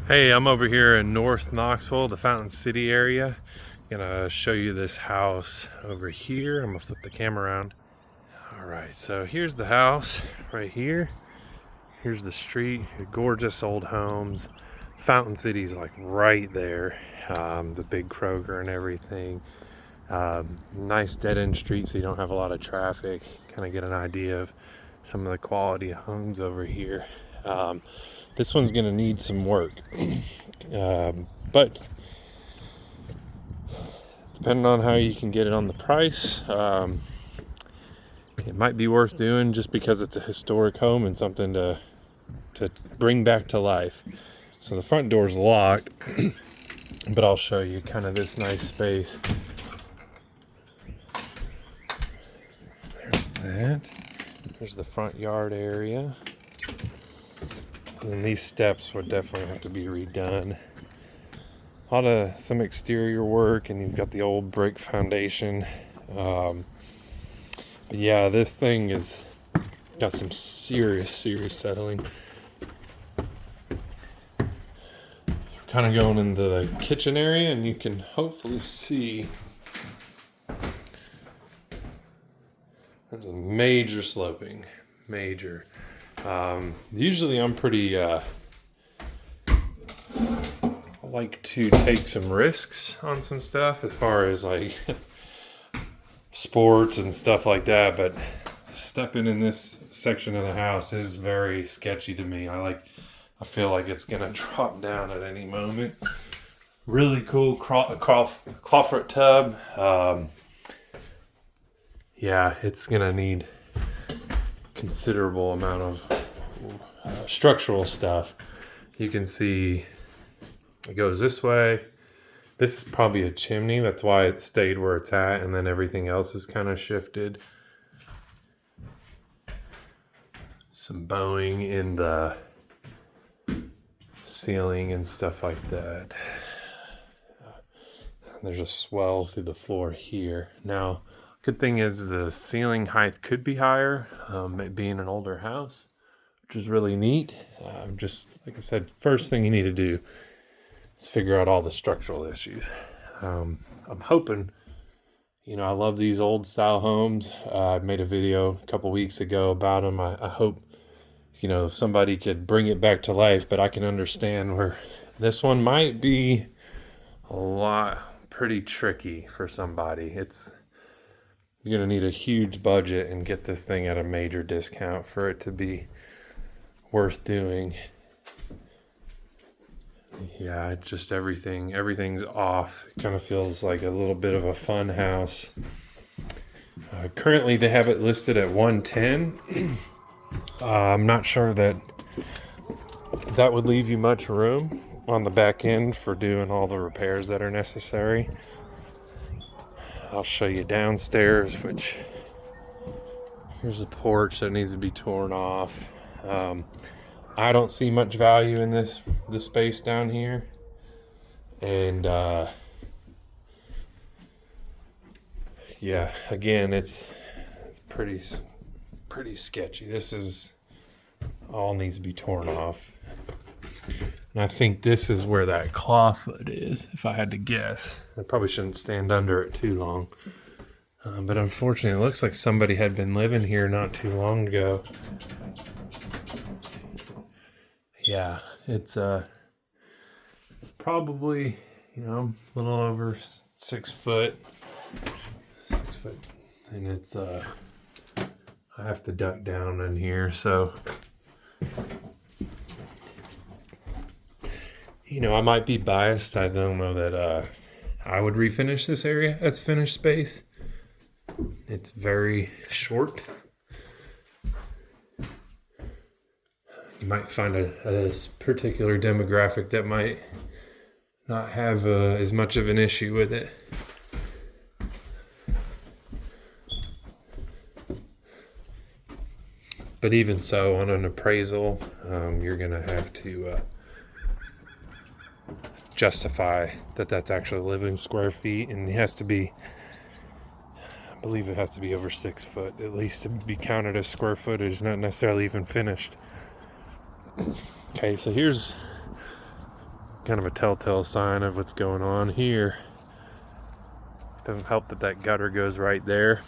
Hey, I'm over here in North Knoxville, the Fountain City area. Gonna show you this house over here. I'm gonna flip the camera around. All right, so here's the house right here. Here's the street, gorgeous old homes. Fountain City's like right there. The big Kroger and everything. Nice dead end street so you don't have a lot of traffic. Kind of get an idea of some of the quality of homes over here. This one's gonna need some work. But depending on how you can get it on the price, it might be worth doing just because it's a historic home and something to bring back to life. So the front door's locked, but I'll show you kind of this nice space. There's that. There's the front yard area. And these steps would definitely have to be redone. Some exterior work, and you've got the old brick foundation. But yeah, this thing is got some serious settling. Kind of going into the kitchen area, and you can hopefully see there's a major sloping, major. Usually I'm pretty like to take some risks on some stuff as far as like sports and stuff like that, but stepping in this section of the house is very sketchy to me. I feel like it's gonna drop down at any moment. Really cool clawfoot tub. Yeah, it's gonna need considerable amount of structural stuff. You can see it goes this way. This is probably a chimney. That's why it stayed where it's at, and then everything else is kind of shifted. Some bowing in the ceiling and stuff like that. There's a swell through the floor here. Now, good thing is the ceiling height could be higher, it being an older house, which is really neat. Just like I said, first thing you need to do is figure out all the structural issues. I'm hoping, I love these old style homes. I made a video a couple weeks ago about them. I hope, somebody could bring it back to life, but I can understand where this one might be pretty tricky for somebody. You're going to need a huge budget and get this thing at a major discount for it to be worth doing. Yeah, just everything's off. It kind of feels like a little bit of a fun house. Currently, they have it listed at $110. I'm not sure that would leave you much room on the back end for doing all the repairs that are necessary. I'll show you downstairs, which here's a porch that needs to be torn off. I don't see much value in this space down here, and yeah, again, it's pretty sketchy. This is all needs to be torn off, and I think this is where that clawfoot is. If I had to guess, I probably shouldn't stand under it too long, but unfortunately, it looks like somebody had been living here not too long ago. Yeah, it's probably, a little over 6 foot. And it's I have to duck down in here, so I might be biased. I don't know that I would refinish this area as finished space. It's very short. You might find a particular demographic that might not have as much of an issue with it. But even so, on an appraisal, you're going to have to justify that that's actually living square feet, and it has to be, I believe it has to be over 6 foot, at least, to be counted as square footage, not necessarily even finished. Okay, so here's kind of a telltale sign of what's going on here. Doesn't help that that gutter goes right there,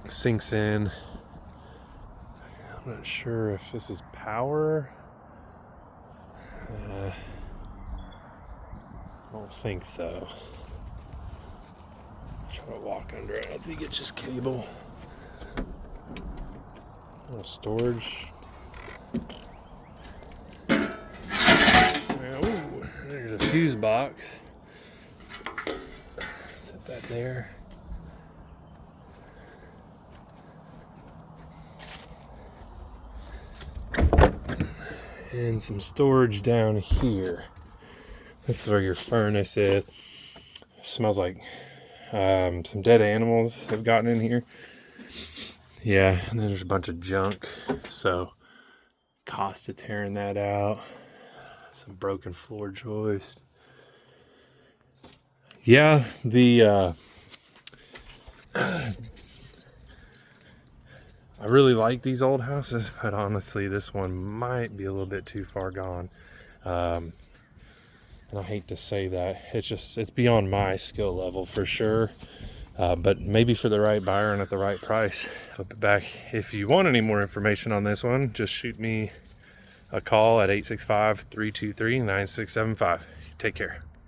sinks in. I'm not sure if this is power. I don't think so. Try to walk under it. I think it's just cable. Little storage. Ooh, there's a fuse box. Set that there. And some storage down here. This is where your furnace is. It smells like some dead animals have gotten in here. Yeah, and then there's a bunch of junk. So, cost of tearing that out. Some broken floor joists. Yeah, I really like these old houses, but honestly, this one might be a little bit too far gone. And I hate to say that. It's beyond my skill level for sure. But maybe for the right buyer and at the right price. I'll be back. If you want any more information on this one, just shoot me a call at 865-323-9675. Take care.